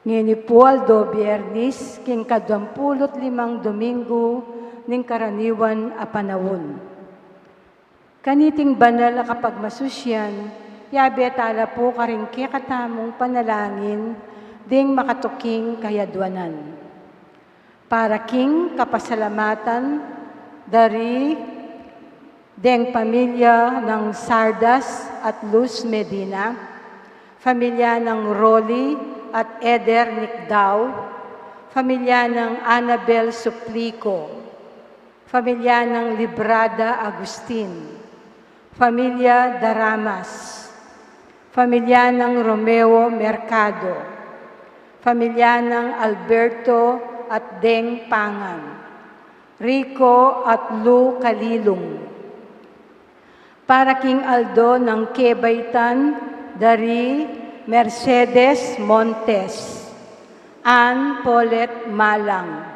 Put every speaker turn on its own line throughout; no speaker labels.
nginipualdo Biyernis, king kadwampulot limang Domingo, ning karaniwan a panawon. Kaniting banal kapag masusyan, yabe tala po karing katamong panalangin, ding makatuking kayadwanan. Para king kapasalamatan, dari deng pamilya ng Sardas at Luz Medina, pamilya ng Rolly at Eder Nicdao, pamilya ng Annabel Suplico, pamilya ng Librada Agustin, pamilya Daramas, pamilya ng Romeo Mercado, pamilya ng Alberto at Deng Pangan, Rico at Lu Kalilong, para King Aldo ng Kebaytan, dari Mercedes Montes, Ann Paulette Malang,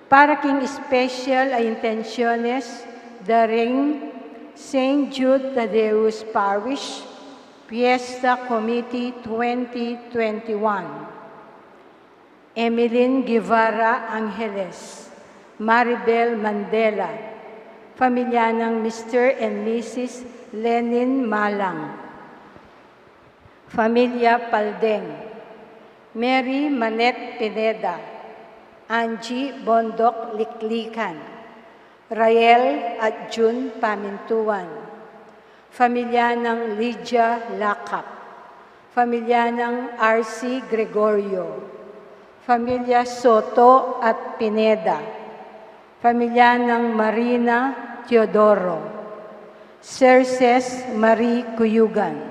para King Special ay intenciones, daring St. Jude Tadeus Parish, Fiesta Committee 2021, Emeline Guevara Angeles, Maribel Mandela, pamilya ng Mr. and Mrs. Lenin Malang, Familia Paldeng, Mary Manette Pineda, Angie Bondok Liklikan, Rael at June Pamintuan, pamilya ng Lydia Lakap, pamilya ng R.C. Gregorio, pamilya Soto at Pineda, pamilya ng Marina Teodoro, Cerces Marie Cuyugan,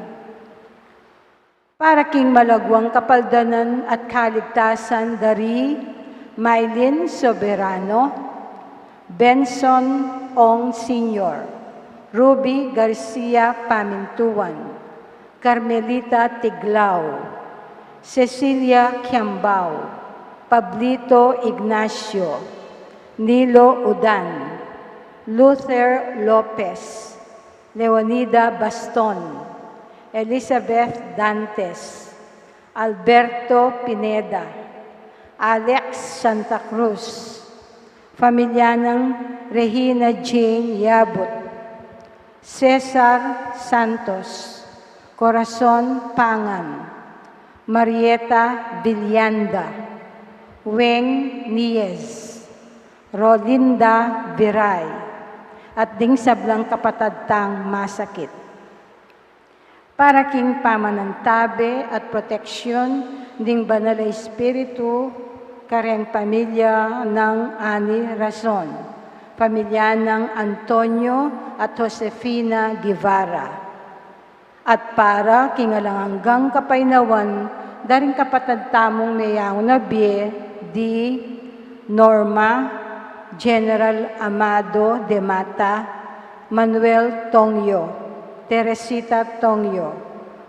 para King Malagwang Kapaldanan at Kaligtasan, dari Mylene Soberano, Benson Ong Sr., Ruby Garcia Pamintuan, Carmelita Tiglao, Cecilia Kiambao, Pablito Ignacio, Nilo Udan, Luther Lopez, Leonida Baston, Elizabeth Dantes, Alberto Pineda, Alex Santa Cruz, pamilya ng Regina Jane Yabut, Cesar Santos, Corazon Pangan, Marieta Villanda, Weng Niez, Rolinda Viray, at ding sablang kapatadtang masakit. Para King pamanantabe at proteksyon ding banal na espiritu, kareng pamilya ng Ani Razon, pamilya ng Antonio at Josefina Guevara, at para kingalanganggang kapainawan, daring kapatad tamong mayang nabie di Norma, General Amado de Mata, Manuel Tongyo, Teresita Tongyo,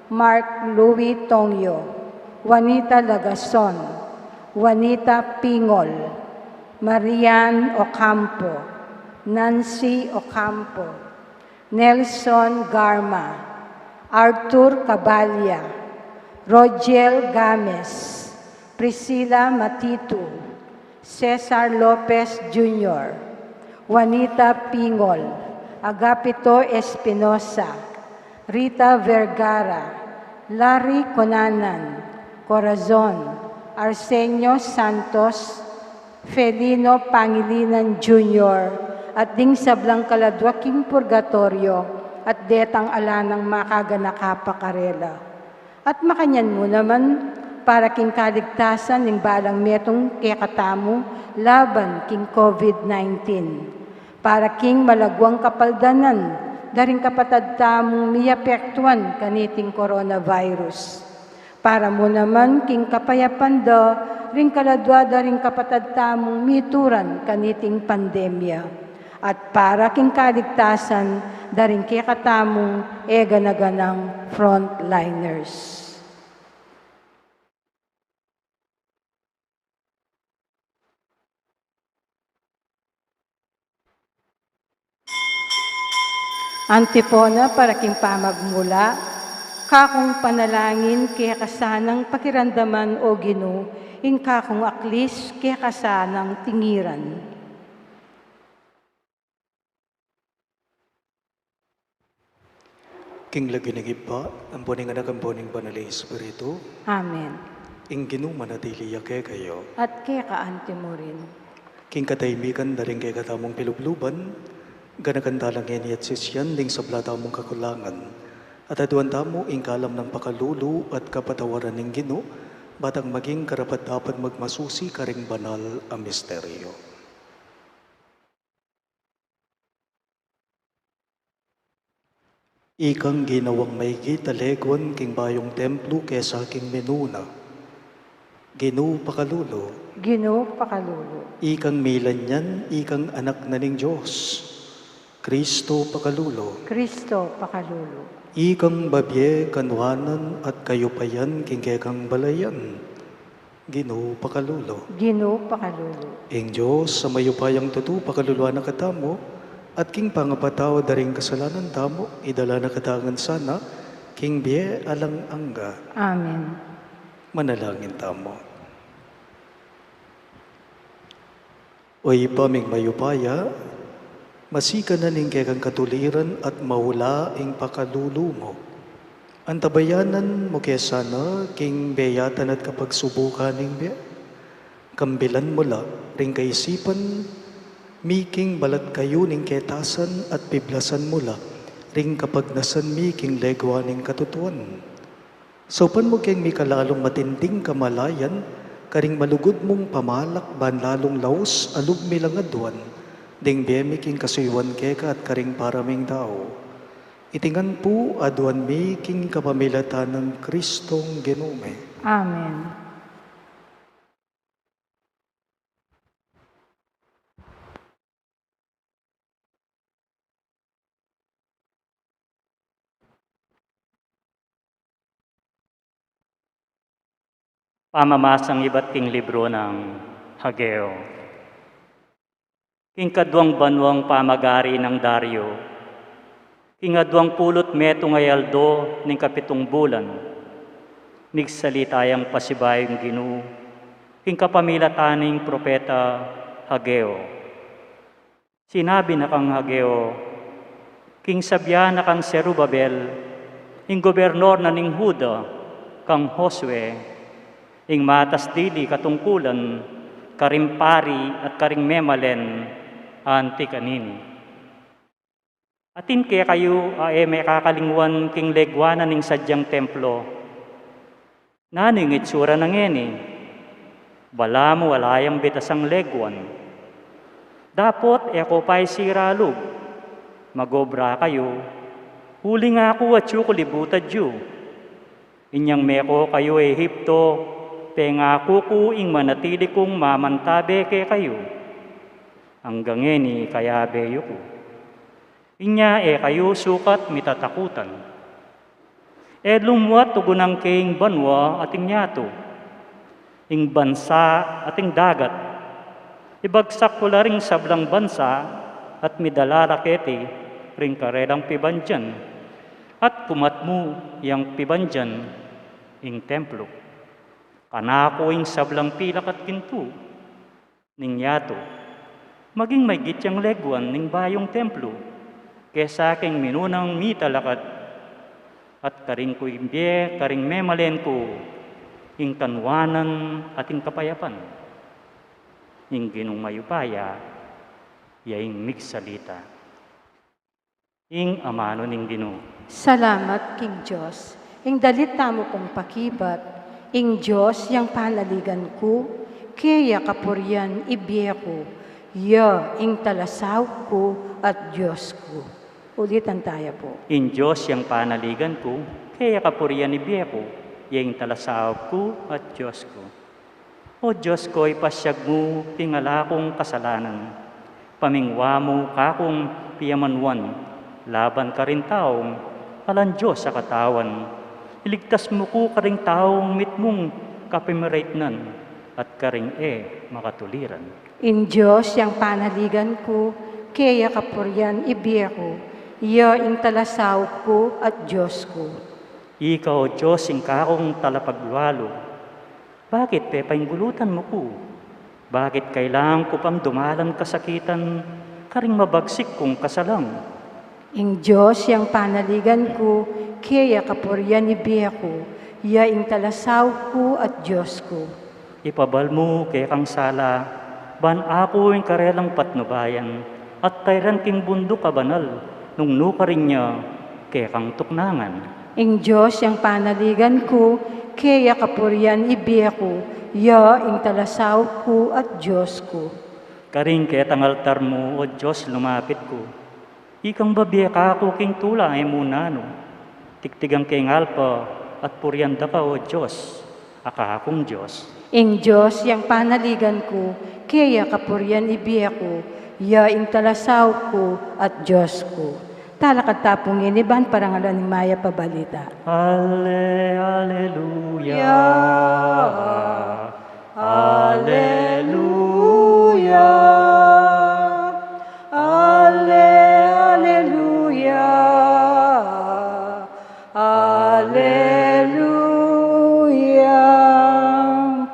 Mark Louis Tongyo, Juanita Lagason, Juanita Pingol, Marian Ocampo, Nancy Ocampo, Nelson Garma, Arthur Cabalya, Rogel Games, Priscilla Matitu, Cesar Lopez Jr., Juanita Pingol, Agapito Espinosa, Rita Vergara, Larry Conanan, Corazon, Arsenio Santos, Felino Pangilinan Jr., at ding sablang kaladwaking purgatorio at detang alanang makaganakapakarela. At makanyan mo naman para king kaligtasan ng balang metong kekatamu laban king COVID-19. Para king malagwang kapaldanan, daring kapatad tamong miyapektuan kaniting coronavirus. Para mo naman king kapayapanda, ring kaladwa daring kapatad tamong mituran kaniting pandemya. At para king kaligtasan, daring kekatamong eganaganang frontliners. Antipona para king pamagmula, Kakong panalangin kaya kasanang pakiramdaman o Ginoo, ing kakong aklis kaya kasanang tingiran.
King laginigip pa, ang puning anak ang puning banal na Espiritu,
Amen.
ing ginumanatili yake kayo.
At kaya kaante mo rin.
King kataymikan na rin kay katamong pilubluban, ganakandalang yan at sisyan ding sa blata mong kakulangan. At aduan tamo ing kalam ng pakalulu at kapatawaran ng Ginoo, batang maging karapat dapat magmasusi karing banal ang misteryo. Ikang ginawang maigi talegon king bayong templo kesa king menuna. Ginoo pakalulo,
Ginoo pakalulu.
ikang milanyan, ikang anak na ning Diyos. Kristo pakalulo,
Kristo pakalulu.
ikang babye kanwanan at kayupayan king kekang balayan. Ginoo pakalulo,
Ginoo pakalulu.
ing Diyos sa mayupayang tutu pakaluluan na katamo, at king pangapataw daring kasalanan tamo, idala na katangan sana, king biye alang angga,
Amen.
manalangin tamo. Oy paming mayupaya, masika na ning kekang katuliran at mahula ing pakalulu mo. Antabayanan mo kesana, king beyatan at kapagsubukan ning biye. Kambilan mo la, ring kaisipan, miking balat kayo ning ketasan at piblasan mula, ring kapag nasan miking legwa ning katutuan. Sopan mo keng mikalalong matinding kamalayan, karing malugod mong pamalak banlalong laos alug milangaduan, ding biyemiking kasuywan keka at karing paraming tao. Itingan po aduan miking kapamilatan ng Kristong Ginume.
Amen.
Pamamasang iba't king libro ng Hageo. King kadwang banwang pamagari ng Dario, king adwang pulot meto ngayaldo ning kapitong bulan, nigsalitayang pasibayong Ginoo, king kapamilataning propeta Hageo. Sinabi na kang Hageo, king sabya na kang Serubabel, ing gobernor na ning Huda, kang Josue, ing matas dili katungkulan, karimpari at karing memalen, anti kanini. Atin kaya kayo may kakalingwan king legwana ning sadyang templo. Naning itsura ng eni, bala mo walayang bitasang legwan. Dapot ako pa'y siralog, magobra kayo, huli nga ako at yu kulibutad yu. Inyang meko kayo Ehipto, penga kukuing manatili kong mamantabe ke kayo. Hanggang eni kaya beyo ko. Inya kayo sukat mitatakutan. Lumwat tugunang king banwa ating nyato. Ing bansa ating dagat. Ibagsak ko la ring sablang bansa at midala rakete ring karelang pibandyan. At kumatmo yang pibandyan ing templo. Kanako ing sablang pilak at ginto, ning yato, maging may gityang legwan ning bayong templo, kesa aking minunang mitalakat, at karing ko imbye, karing memalen ko, ing kanwanan at ing kapayapan, ing ginong mayupaya, yaing migsalita, ing amano ning Ginoo.
Salamat, King Diyos. Ing dalita mo kong pakibat, ing Diyos yang panaligan ko, kaya kapuryan ibiye ko, ya ing talasaw ko at Diyos ko. Ulitan tayo po.
In Diyos yang panaligan ko, kaya kapurian ibiye ko, yang talasaw ko at Diyos ko. O Diyos ko, ipasyag mo tingala kong kasalanan, pamingwa mo kakong piyamanwan, laban ka rin taong, alan Diyos sa katawan, iligtas mo ko karing taong mitmong kapimiratnan at karing makatuliran.
In Diyos yang panaligan ko, kaya kapuryan ibiye ko, ya ing talasaw ko at Diyos ko.
Ikaw, Diyos, ing kakong talapagwalo. Bakit pepainggulutan mo ko? Bakit kailangan ko pang dumalan kasakitan, karing mabagsik kong kasalang?
Ing Diyos yang panaligan ko, kaya kapuryan ibiya ko, ya ing talasaw ko at Diyos ko.
Ipabal mo kay kang sala, ban ako ing karelang patnubayan, at tayran king bundok kabanal, nung nukarin niya kay kang tuknangan.
Ing Diyos yang panaligan ko, kaya kapuryan ibiya ko, ya ing talasaw ko at Diyos ko.
Karing ketang altar mo, o Diyos, lumapit ko. Ikang babiya ka ako king tula ay munano. Tiktigang king alpa at puryanda ka, o Diyos, aka akong Diyos.
Ing Diyos yang panaligan ko, kaya kapuryan ibiya ko, ya ing talasaw ko at Diyos ko. Talakad tapong iniban parangalan ni Maya Pabalita.
Alleluia.
Alleluia. Alleluia. Alleluia.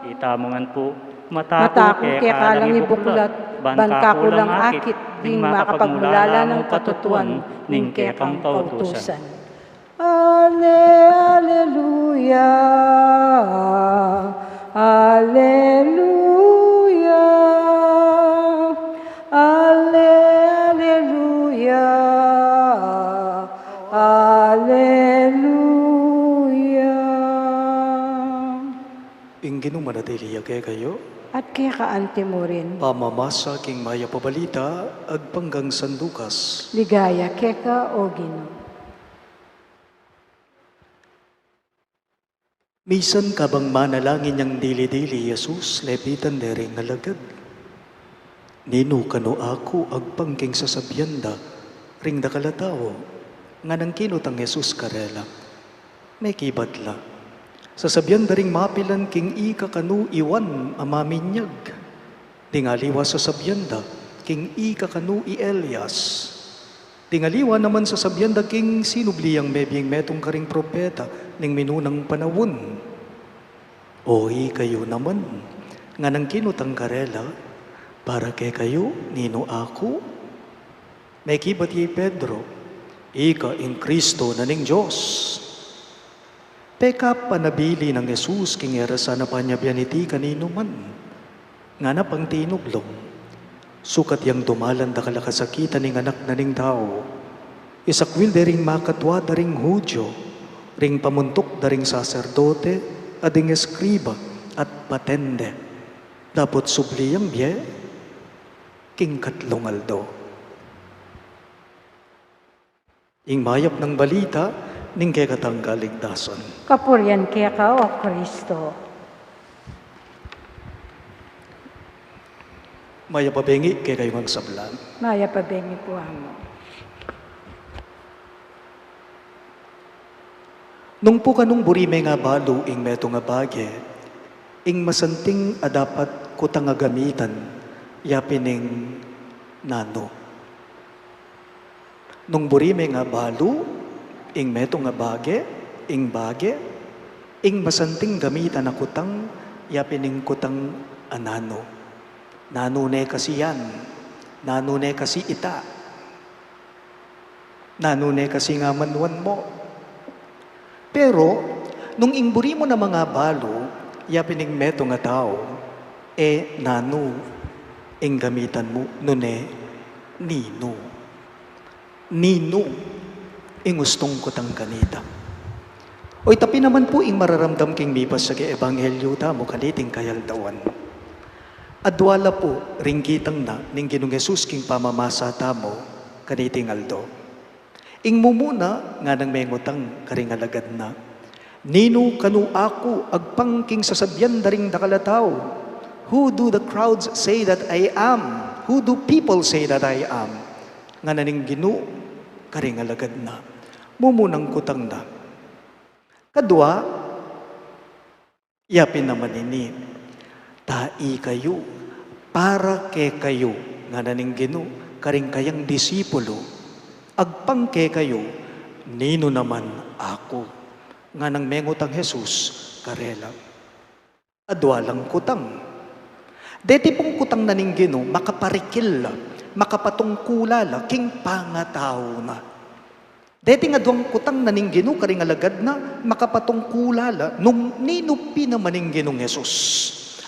Itamongan po,
Matako kaya kalang ibuklat, bangka kulang akit, ding makapagmulala ng katutuan, ning kekang kautusan. Alleluia. Alleluia. Alleluia. Alleluia.
Ingin manatili kayo,
At kaya kaante mo rin,
pamamasa king Maya Pabalita, agpanggang San Lucas.
ligaya keka o Ginoo.
Misan kabang manalangin niyang dili-dili, Jesus, lepitan dering ngalagad. Nino kano ako agpangking sasabyanda, ring dakalatawo, nga nang kinutang Jesus karela. May kibatla. Sasabyan daring mapilan king ika kanu iwan amaminyag. Tingaliwa sasabyan da king ika kanu i Elias. Tingaliwa naman sasabyan da king sinubliyang mebiyeng metong karing propeta ning minunang panawon. Ohi kayo naman nga nang kinutang karela para kay kayo nino ako. May kibat yi Pedro, ika in Kristo na ning Diyos. Peka panabili ng Jesus king erasa na panyabyaniti kanino man. Nga na pang tinuglong. Sukat yang dumalan da kalakasakitan ning anak na ning tao. Isakwil daring makatwa daring Hudyo. Ring pamuntok daring saserdote ading eskriba at patende. Dapat subliyang biye king katlong aldo. Ing mayap ng balita ning kaya katang kaligtasan.
Kapuryan kaya ka o Kristo.
Maya pabengi kaya kayo magsablan.
Maya pabengi po mo.
Nung po kanong burime nga balo ing meto nga bagye, ing masanting dapat kutang nga gamitan, yapining nano. Nung burime nga balo, ing meto nga bage, ing masanting gamitan na kutang, yapining kutang anano. Nano ne kasi yan, nano ne kasi ita, nano ne kasi nga manuan mo. Pero, nung ingburi mo na mga balo, yapining meto nga tao, nano, ing gamitan mo, nune, nino. Nino, ing gustong kutang kanita. Oy, tapi naman po ing mararamdam king mipas sa ebanghelyo ta mo kaniting kayaldawan. Adwala po, ringgitang na, ning Ginong Jesus king pamamasa tamo, kaniting aldo. Ing mumuna, nga nang mengutang karingalagad na, nino kanu ako, agpangking sasabyan daring dakalataw. Who do the crowds say that I am? Who do people say that I am? Nga naning Ginoo, karingalagad na, mumunang kutang na. Kadua, yapin naman ini, tai kayo, para ke kayo, nga naning Ginoo, karing kayang disipulo, agpang ke kayo, nino naman ako, nga nang mengot ang Jesus, karela. Adwalang kutang. Deti pong kutang naning Ginoo, makaparikil, makapatungkulala, king pangatao na. Deti nga duwang kutang naning Ginoo, karing alagad na, makapatungkulala, nung ninupi naman ning Ginoong Jesus.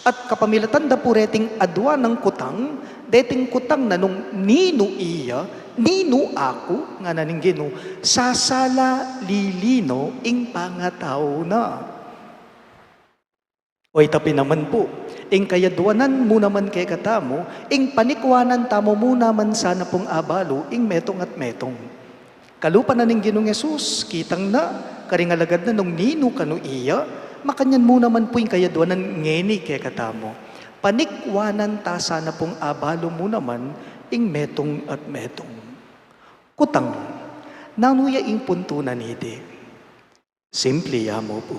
At kapamilatan da po reting adwa ng kutang, deting kutang na nung nino iya, nino ako, nga naning Ginoo, sasala lilino ing pangatao na. O itapi naman po, ing kayadwanan mo naman kay katamo, ing panikwanan tamo mo naman sana pong abalo, ing metong at metong. Kalupa na ning Ginoong Jesus, kitang na, karingalagad na nung nino kanu iya, makanyan mo naman po yung kayadwanan ngeni kay katamo. Panikwanan ta sana pong abalo mo naman, ing metong at metong. Kutang, nanuya ing punto na niti. Simple mo po.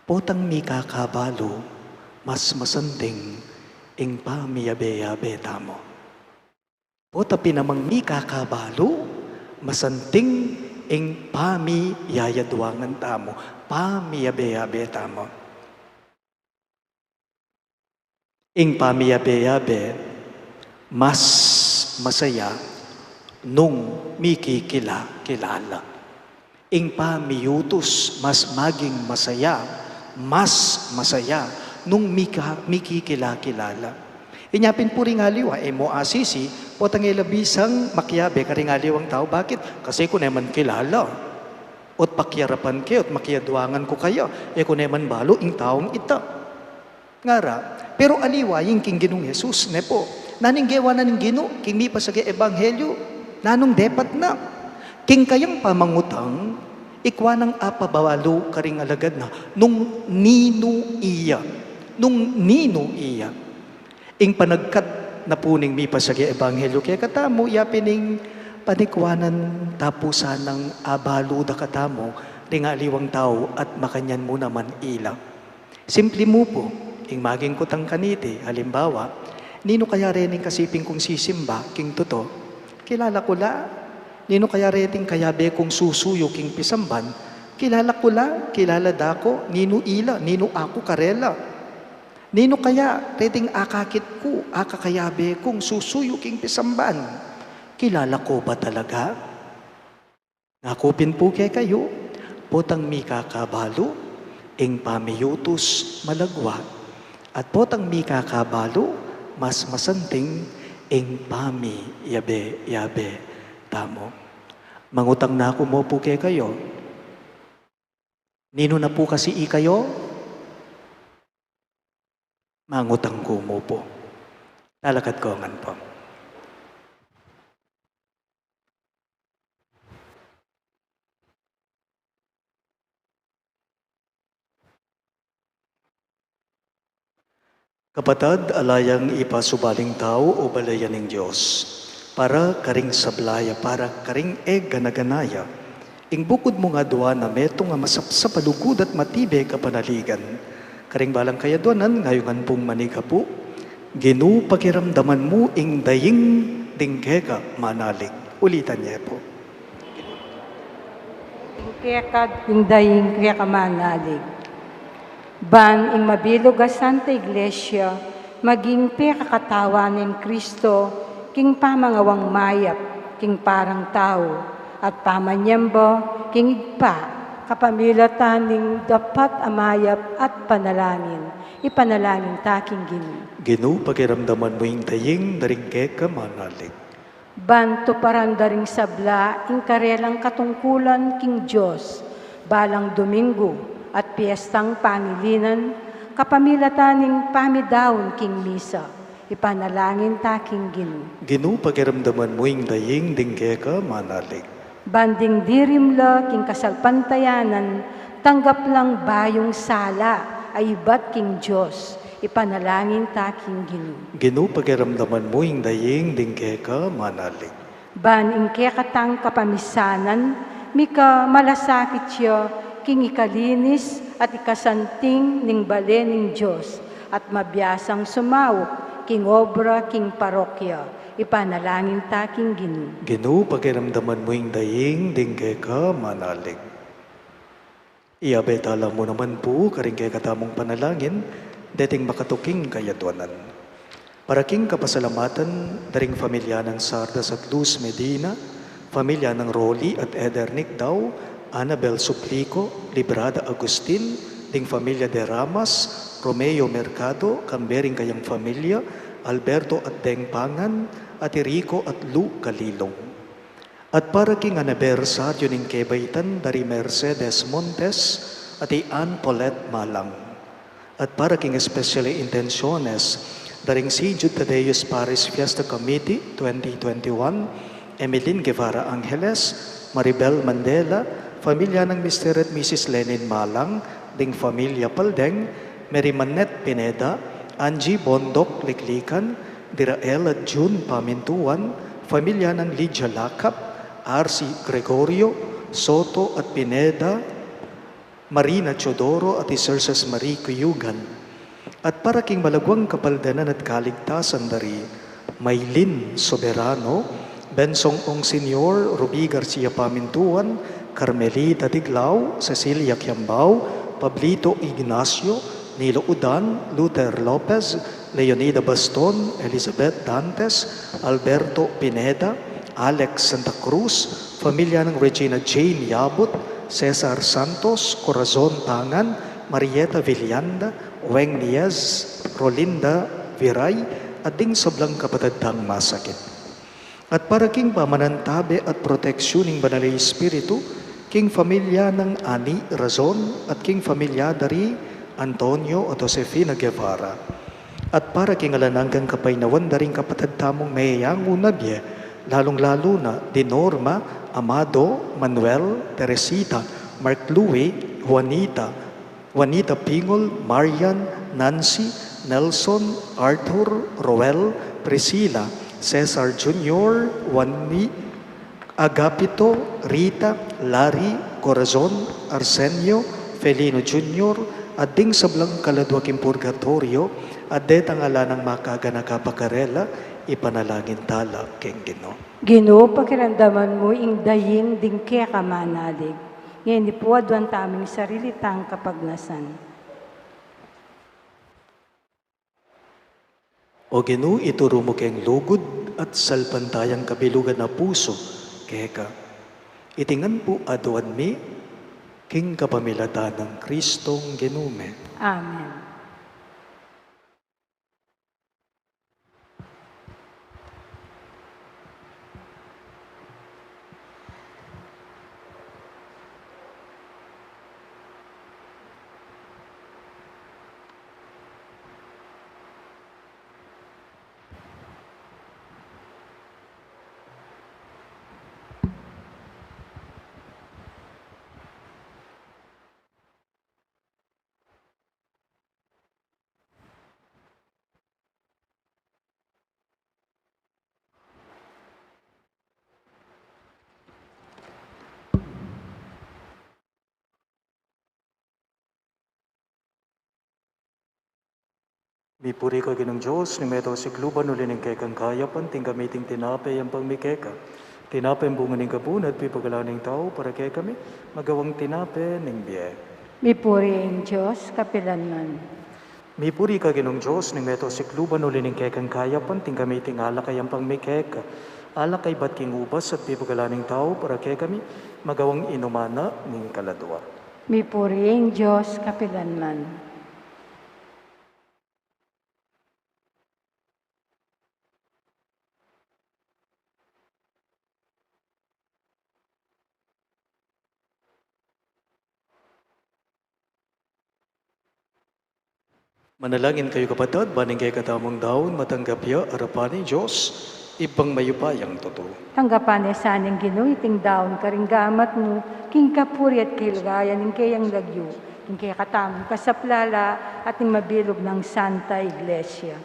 Potang mi kakabalo, mas masanding, ing pamiyabe-yabe tamo. Pota pinamang mi kakabalo, masanting, ing pamiyayadwangan tamo. Pamiyabe-yabe tamo. Ing pamiyabe-yabe, mas masaya nung mikikilala. Ing pamiyutos, mas maging masaya, mas masaya nung mikikilala. Inyapin po rin aliwa, mo asisi, po tangilabisang makyabe ka rin aliwang tao. Bakit? Kasi ko naman kilala. Ot pakyarapan kayo, at makyadwangan ko kayo. Ko naman balo, ing taong ita. Ngara, pero aliwa, yung king Ginong Jesus, ne po. Naning gewa na ning Gino, king mi pasagi ebanghelyo, nanong depat na. King kayang pamangutang, ikwa ng apabawalo karing alagad na, nung nino iya. Nung nino iya. Ing panagkat na puning mi pasagi ebanghelyo, kaya katamo, yapining panikwanan tapusan ng abalo da katamo, ring aliwang tao at makanyan mo naman ila. Simple mo po, ing maging kutang kaniti, halimbawa, nino kaya rening kasiping kong sisimba, king toto, kilala ko la. Nino kaya reting kayabe kong susuyo, king pisamban, kilala ko la, kilala dako, nino ila, nino ako karela. Nino kaya reting akakit ko, akakayabe kong susuyo, king pisamban, kilala ko ba talaga? Nakupin po kay kayo, potang mi kakabalo, ing pamiyutos malagwa, at potang mi kakabalo, mas masanting, ing pami yabe tamo. Mangutang na ako mo po kay kayo. Nino na po kasi kayo? Mangutang ko mo po. Talakad ko man po. Kapatad, alayang ipasubaling tao o balayan ng Diyos, para karing sablaya, para karing ganaganaya, ing bukod mo nga doa na meto nga masapsapalugod at matibe kapanaligan, karing balang kayadwanan, ngayongan pong manika po, Ginu pakiramdaman mo ing daying dingkeka manalig. Ulitan niya po.
Dingkekad ing daying keka manalig. Ban ing mabilog a Santa Iglesia, maging pekakatawa ng Kristo, king pamangawang mayap, king parang tao, at pamanyembo, king igpa, kapamilatan ning dapat amayap at panalangin, ipanalangin taking Ginu.
Ginu, pakiramdaman mo yung daying daringkeka manalig.
Banto parandaring sabla, ing karelang katungkulan king Diyos, balang Domingo, at piyestang pangilinan, kapamilataning pamidawon king misa, ipanalangin taking Ginu.
Ginu, pakiramdaman mo yung daying dingkeka manalig.
Banding dirimla king kasalpantayanan, tanggap lang bayong sala, ay ibat king Diyos, ipanalangin taking Ginu.
Ginu, pakiramdaman mo yung daying dingkeka manalig.
Ban ing kekatang kapamisanan, mika malasakit siya, king ikalinis at ikasanting ning bale ning Diyos, at mabiyasang sumawok, king obra, king parokya, ipanalangin taking Ginu.
Ginu, pakiramdaman mo yung daying dingkeka manalig. Iabetala mo naman po, karing kay katamong panalangin, dating makatuking kayatuanan. Para king kapasalamatan, daring pamilya ng Sardas at Luz Medina, pamilya ng Rolly at Edernick Daw, Annabel Suplico, Librada Agustin, ding pamilya de Ramas, Romeo Mercado, kambering kayang pamilya, Alberto at Deng Pangan, at Rico at Lu Kalilong. At para king anibersaryo ning kebaitan dari Mercedes Montes at Ann Paulette Malang. At para king especially intenciones daring si Jude Tadeus Paris Fiesta Committee 2021, Emeline Guevara Angeles, Maribel Mandela, pamilya ng Mr. at Mrs. Lenin Malang, ding pamilya Paldeng, Mary Manette Pineda, Angie Bondok Liklikan, Dirael at June Pamintuan, pamilya ng Lydia Lakap, R.C. Gregorio, Soto at Pineda, Marina Chodoro at Isersas Marie Cuyugan. At para king malagwang kapaldanan at kaligtasan dari, Maylin Soberano, Bensong Ong Senior, Ruby Garcia Pamintuan, Carmelita Tiglao, Cecilia Kiambao, Pablito Ignacio, Nilo Udan, Luther Lopez, Leonida Baston, Elizabeth Dantes, Alberto Pineda, Alex Santa Cruz, pamilya ng Regina Jane Yabut, Cesar Santos, Corazon Tangan, Marieta Villanda, Weng Niaz, Rolinda Viray, at ding sablang kapatadang masakit. At para king pamanantabe at proteksyon ng Banal Espiritu, king familia ng Ani Razon at king familia dari Antonio at Josefina Guevara. At para king alananggang kapaynawan daring kapatad tamong mayayang unabye, lalong-lalo na di Norma, Amado, Manuel, Teresita, Mark Louie, Juanita Pingol, Marian, Nancy, Nelson, Arthur, Roel, Priscilla, Cesar Jr., Juani, Agapito, Rita, Larry, Corazon, Arsenio, Felino Jr., at ding sablang kaladwaking purgatorio, at detang ala ng makaganakapakarela, ipanalangin tala keng Ginoo.
Ginoo, pakiramdaman mo ing daying ding kaya kamanalig. Ngayon ipuadwan taming sarili tang kapagnasan.
O Ginoo, ituro mo keng lugod at salpantayang kabilugan na puso, keka. Itingan po aduan mi, king kapamilatan ng Kristong Ginume.
Amen.
Mipuri ka ginong Diyos, ni meto si Kluban ulining kay kang kayapan, ting gamiting tinapay ang pangmikeka. Tinapay ang bunga ning kabunat, pipagalaning tao, para kay kami, magawang tinapay ning biye.
Mipuri ang Diyos, kapilanman.
Mipuri ka ginong Diyos, ni meto si Kluban ulining kay kang kayapan, ting gamiting alakay ang pangmikeka. Alakay bat king ubas at pipagalaning tao, para kay kami, magawang inumana ning kaladwa.
Mipuri ang Diyos, kapilanman.
Manalangin kayo kapatid, baning kay katamong daon, matanggap ya, arapan ni Diyos, ibang mayupayang totoo.
Tanggapan ni saning Ginoo iting daon karinggamat mo, king kapuri at kilgayan ning kayang lagyo, king kaya katamong kasaplala at ning mabilog ng Santa Iglesia.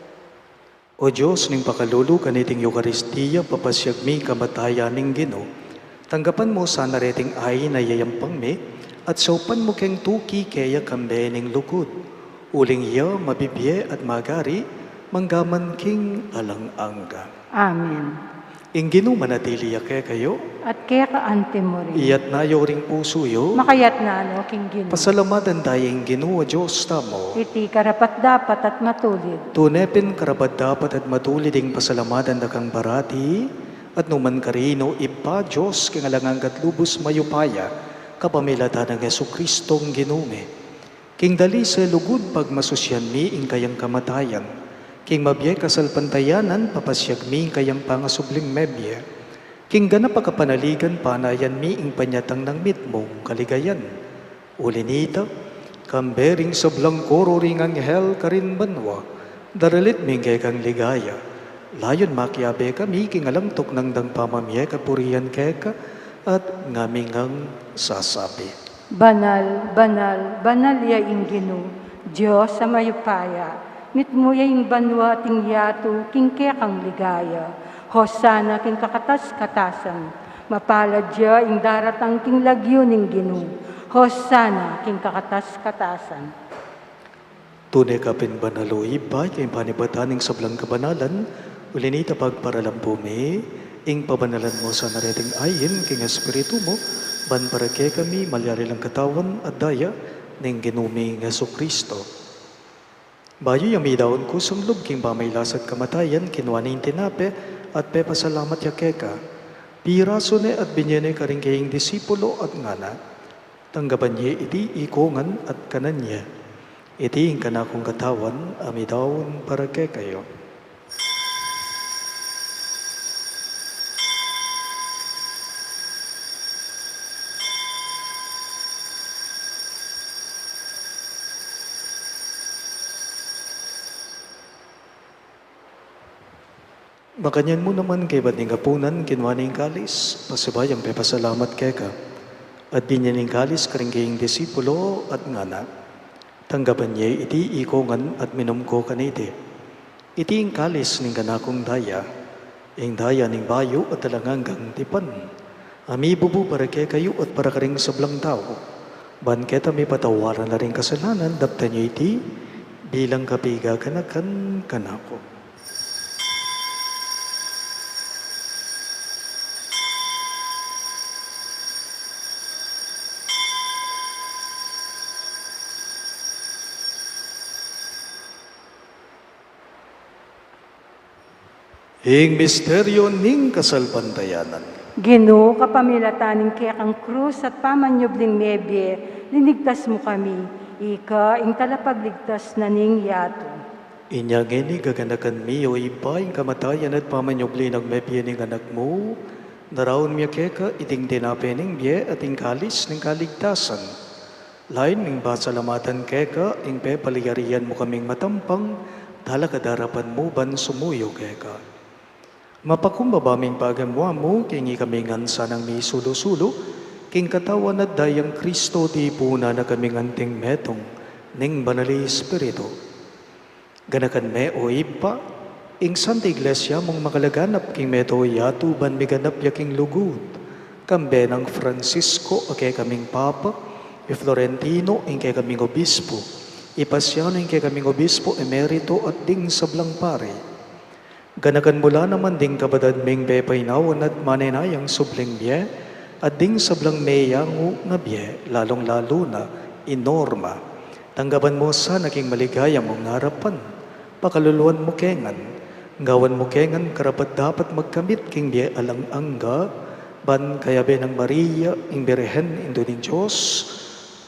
O Diyos, ning pakalulu kaniting Eucharistia, papasyag mi kamatayan ning Ginoo. Tanggapan mo sa nareting ay na yayampang mi, at saupan mo keng tuki kaya kambe ning lukod. Uling iya, mabibye at magari, manggaman king alang-angga.
Amen.
ing ginumanatili ke kayo,
at kaya kaante mo rin.
iyat nayo ring puso yo,
Makayat na ano, King Gino.
pasalamatan tayong Ginoo Diyos tamo.
Iti karapat dapat at matulid.
Tunepin karapat dapat at matulid ing pasalamatan da kang barati, at numan karino ipa Diyos kingalangang katlubos mayupaya, kapamilata ng Yesu Kristong ginume. King dali sa lugod pag masusyan mi ing kayang kamatayan, king mabye kasal pantayanan papasyag mi ing kayang pangasubling mebye, king ganap pagkapanaligan panayan mi ing panyatang ng mitmong kaligayan. Ulinita, kambering sa blangkoro ring anghel karin banwa, daralit mi kang ligaya. Layon makiabe kami kingalamtok ng dang pamamye kapurian keka at ngamingang sasabi.
Banal, banal, banal ya ing Gino, Diyos sa mayupaya, mitmo ya ing banwa ting yato, king kekang ligaya, hosana king kakatas-katasan, mapalad ya ing daratang king lagyo ning Gino, hosana king kakatas-katasan.
Tunay ka pinbanalo ibay kay panibataning sablang kabanalan, ulinita pagparalampumi, ing pabanalan mo sa nareting ayin king espiritu mo, ban para kay kami malyari lang katawan at daya ning ginuming Yesu Kristo. Bayo yung midaon ko sang lub king pamaylasat kamatayan kinwa ning tinape at pepasalamat ya keka. Piraso ne at binyene karing kaying disipulo at ngana. Tanggapan niya iti ikongan at kananya. Iti ing kanakong katawan amidaon para kay kayo. Makanyan mo naman kay ba't ning kapunan, kinwa ning kalis, pasibayang pepasalamat keka. At binyan ning kalis karing kaying disipulo at ngana. Tanggapan niya iti ikongan at minumko kaniti. Iti ing kalis ning kanakong daya, ing daya ning bayo at talanganggang tipan. Ami bubu para kay kayo at para karing sablang tao. Ban keta may patawaran na rin kasalanan, dapta niya iti bilang kapiga kanakan kanako. Ing misteryo ning kasalpantayanan.
Gino, kapamilataning kekang krus at pamanyobling mebye, linigtas mo kami, ika ing talapagligtas na ning yato.
Inyang ini gaganakan mi o iba ing kamatayan at pamanyobli ng mebye ning anak mo, naraon miya keka iting tinape ning biye at ing kalis ning kaligtasan. Lain ning basalamatan keka ing pepaligarian mo kaming matampang, talakadarapan mo ban sumuyo keka. Mapakumbabaming pagamwa mo, kingi kami ngansa ng may sulo-sulo, king katawan at dayang Kristo di puna na kaming anting metong, ning banali Espiritu. Ganakan me o ipa, ing Santa Iglesia mong makalaganap king meto yato ban miganap yaking lugod, kambe ng Francisco o kay kaming Papa, e Florentino ing kay kaming Obispo, ipasyano ing kay kaming Obispo emerito at ding sablang pare. Ganakan mula naman ding kabadad ming bepaynawan at manenayang subling biye, at ding sablang meyango nga biye, lalong-lalo na inorma. Tanggapan mo sa naging maligaya mong harapan, pakaluluan mo kengan, gawan mo kengan karapat dapat magkamit king biye alang angga, ban kayabe ng Maria, ing Birhen, indo ning Diyos,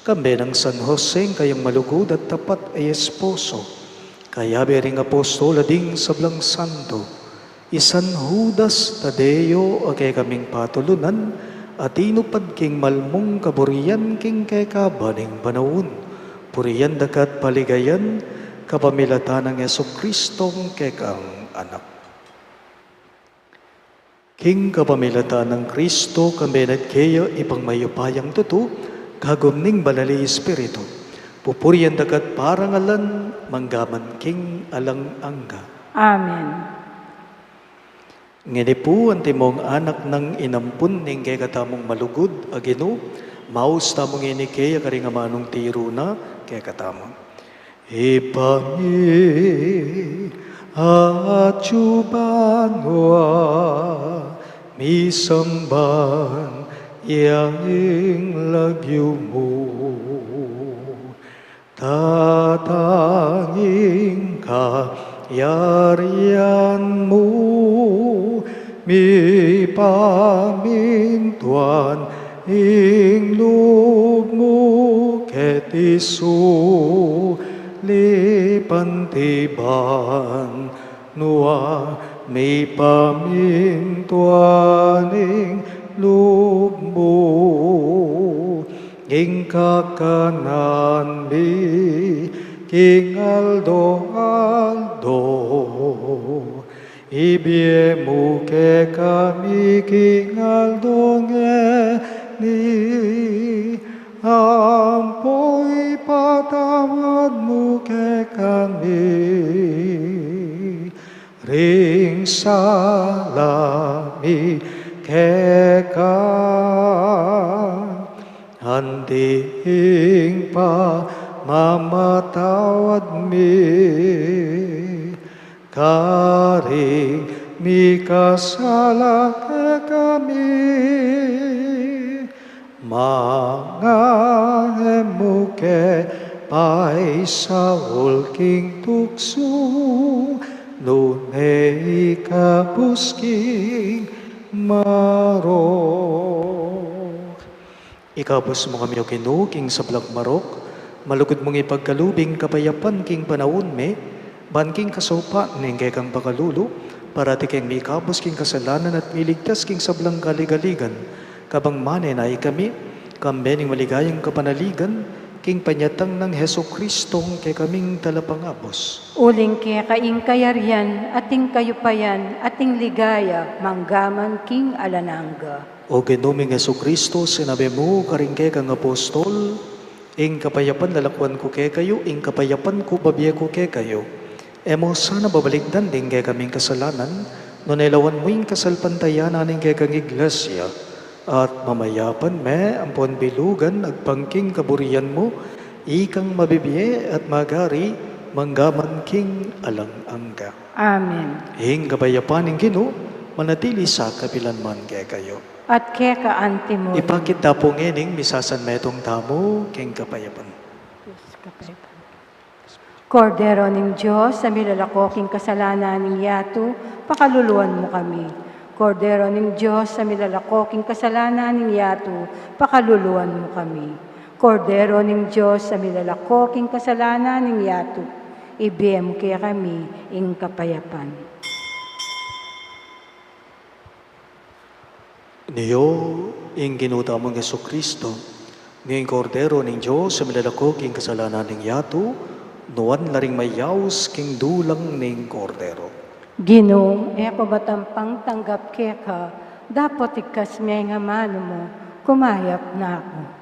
kambe ng San Jose, kayang malugod at tapat ay esposo. Kaya bering apostol ading sablang santo, isan Judas Tadeo kay kaming patulunan, at inupad king malmong kaburian king kay kabaning panawon, puriyan dakat paligayan, kapamilatan ng Yesu Kristong kekang anak. King kapamilatan ng Kristo, kambenat kaya ipang mayupayang tuto, kagumning balali Espiritu. Pupurian dagat parangalan, manggaman king alang angga.
Amen.
Ngini po ang timong anak ng inampun ning kay katamong malugod, agino, maus tamong ini kaya karingamanong tiro na kay katamong. Ipami at chubanwa, misamban yaing lagyo mo. Tatanging kayarian mo, mi pamintuan ing loob mo, ket isu lipantiban nua mi pamintuan ing loob mo. Ing kakanan mi king aldo ibiemu ke kami king aldo ni ampoi patawad mo ke kami ring salami ke handing pa mamatawad mi karing mi kasala ke kami mga emuke pai saul king tukso nunei kapusking marok. Ikabos mo kami o Ginoo king sablak marok, malugod mong ipagkalubing kapayapan king panahon me, ban king kasaupa ning kang pakalulu, para ti king mikabos king kasalanan at miligtas king sablang kaligaligan, kabang manay na kami, kambe ning maligayang kapanaligan, king panyatang ng Heso Kristong kay kaming talapangabos.
Uling kaya kaing kayarian, ating kayupayan, ating ligaya, manggaman king alanangga.
O Ginoming Heso Kristo, sinabi mo, karingke kang apostol, ing kapayapan lalakwan ko kay kayo, ing kapayapan ko babiya ko kay kayo. Emo sana babaligdan din kay kaming kasalanan, no nailawan mo yung kasalpantayanan ning kay kang iglesia, at mamayapan me, ampon bilugan, agpangking kaburian mo, ikang mabibiye at magari, manggaman king alang-angga.
Amen.
Ing kapayapan ning Ginoo, manatili sa kapilanman kay kayo.
At kaya kaanti mo.
Ipakita po ngining misasan metong tamo king kapayapan.
Kordero ning Diyos, sa milalakoking kasalanan ning yato, pakaluluan mo kami. Kordero ning Diyos, sa milalakoking kasalanan ning yato, pakaluluan mo kami. Kordero ning Diyos, sa milalakoking kasalanan ning yato, ibiyem kaya kami ing kapayapan.
Niyo, ing ginutamong Yesu Kristo, ngayong kordero ning Diyos sa milalako king kasalanan ning yato, nuwan laring mayaws king dulang ning kordero.
Ginoo, ako batampang tanggap kaya ka, dapat ikas may nga mano mo, kumayap na ako.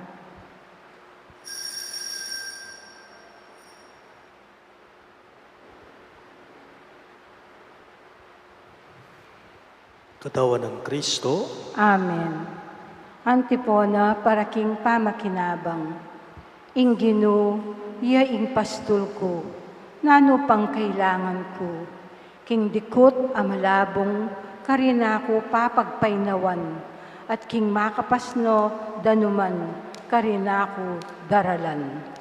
Katawan ng Kristo,
Amen. Antipona para king pamakinabang. Ing Ginoo, iya ing pastol ko, nano pang kailangan ko. King dikot amalabong, karina ko papagpainawan. At king makapasno, danuman, karina ko daralan.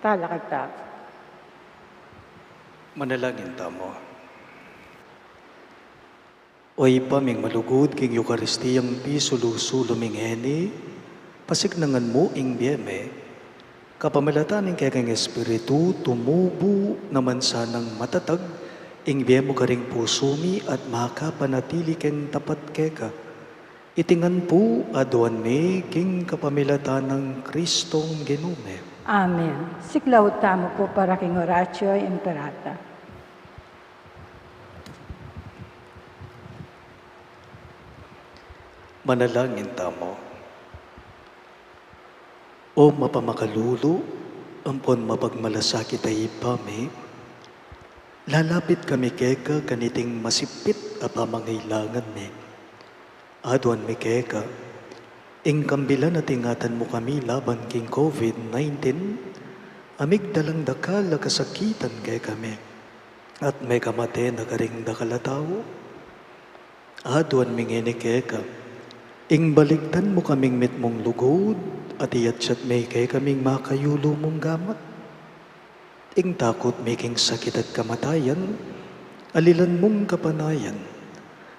Talakagtap.
Manalangin tamo. Oy paming malugod king Eukaristiyang pisulusulo mingeni, pasignangan mo ing biyeme, kapamilataning kaya kang Espiritu, tumubo naman sanang matatag, ing biyemo karing pusumi at makapanatili keng tapat keka. Itingan po aduan mi king kapamilatan ng Kristong Ginume.
Amen. Siklaw tamo po para king Horatio Imperata.
Manalangin tamo. O mapamakalulu, ampon mapagmalasakit ay ipami, lalapit kami keka kaniting masipit a pamangailangan mi. Aduan mi keka, ing kambilan at ingatan mo kami laban king COVID-19, amig dalang dakal na kasakitan kay kami, at may kamate na karing dakalataw. Aduan mi ngini keka, ing baligtan mo kaming mitmong lugod, at iyatsat may kay kaming makayulo mong gamat. Ing takot making sakit at kamatayan, alilan mong kapanayan.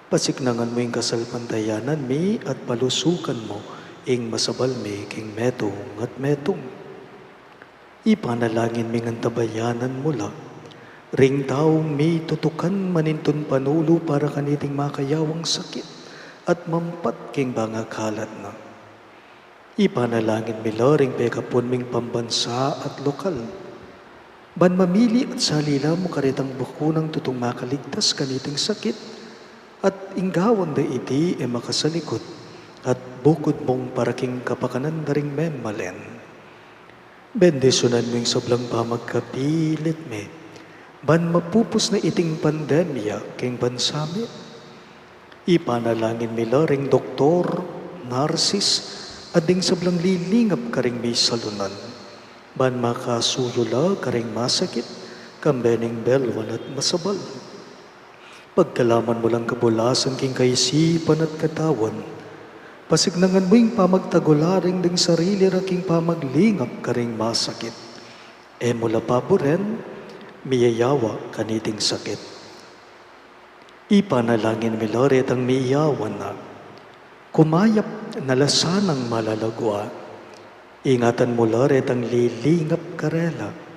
Pasiknangan mo ing kasalpantayanan mi at palusukan mo ing masabal making metong at metong. Ipanalangin mi ng tabayanan mula, ring taong mi tutukan manintun panulo para kaniting makayawang sakit at mampat king bangakalat na. Ipanalangin mi loring pekapon ming pambansa at lokal. Ban mamili at salila mo karitang bakunang tutong makaligtas kaniting sakit at inggawan da iti makasalikot at bukod mong paraking kapakanan na ring memalen. Bendisyonan mo yung sablang pamagkapilit me. Ban mapupos na iting pandemya king bansami. Ipanalangin mi loring doktor, narsis, at ding sablang lilingap karing may salunan. Ban makasuyula karing masakit, kambening belwan at masabal. Pagkalaman mo lang kabulasan king kaisipan at katawan, pasignangan mo yung pamagtagularing ding sarili raking pamaglingap karing masakit. E mula paboren, miyayawa kaniting sakit. Ipanalangin mi loret ang miyawan na, kumayap nalasanang malalagwa, ingatan mo loret ang lilingap karela.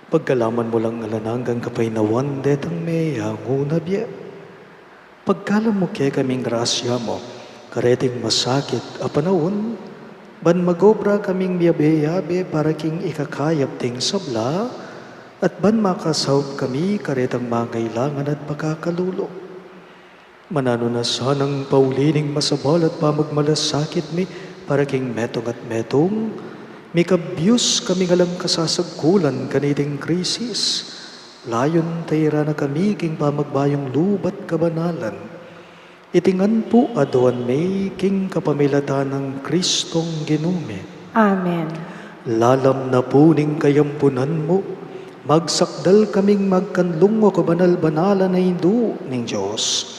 Pagkalaman mo lang alananggang kapainawan detang may hangunabye. Pagkalam mo kaya kaming grasya mo, kareting masakit a panahon, ban magobra kaming miyabe-yabe para king ikakayap ting sabla, at ban makasawp kami karetang mangailangan at pagkakalulo. Manano na sanang paulining masabal at pamagmalasakit mi para king metong at metong, may kabyus kami ngalang kasasagkulan kaniting krisis. Layon tayra na kami king pamagbayong lubat kabanalan. Itingan po aduan may king kapamilatan ng Kristong Ginume.
Amen.
Lalam na puning kayampunan mo, magsakdal kaming magkanlong mo kabanal-banalan na hindu ning Diyos.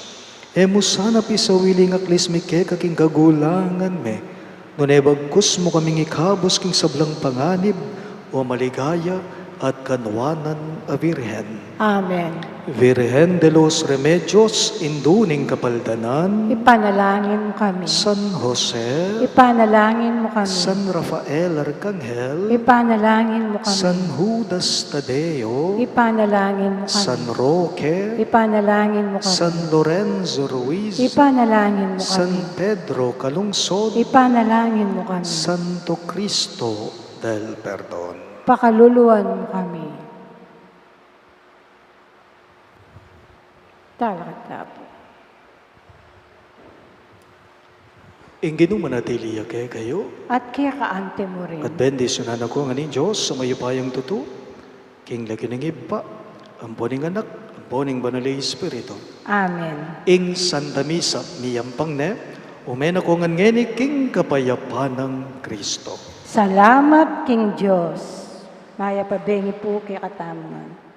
Emo sana pisawiling aklis mi kaking kagulangan me, ngunay bagkus mo kaming ikabos king sablang panganib o maligaya at kanwanan a Virhen.
Amen.
Virhen de los Remedios, induning kapaldanan,
Ipanalangin mo kami.
San Jose,
Ipanalangin mo kami.
San Rafael Arcangel,
Ipanalangin mo kami.
San Judas Tadeo,
Ipanalangin mo kami.
San Roque,
Ipanalangin mo kami.
San Lorenzo Ruiz,
Ipanalangin mo kami.
San Pedro Calungsod,
Ipanalangin mo kami.
Santo Cristo del Perdon.
Pakaluluan mo kami. Talakad po.
Ingin manatili kayo,
At kaya kaante mo rin.
at bendisyonan ako ng Diyos sa mayupayang tuto, king lagi ng iba, ang boning anak, ang boning banalay Espiritu.
Amen.
Ing Santa Misa, niyampang ne, umen ako ng ngeni king kapayapan ng Kristo.
Salamat, King Diyos. Maya pabengi po kay katamangan.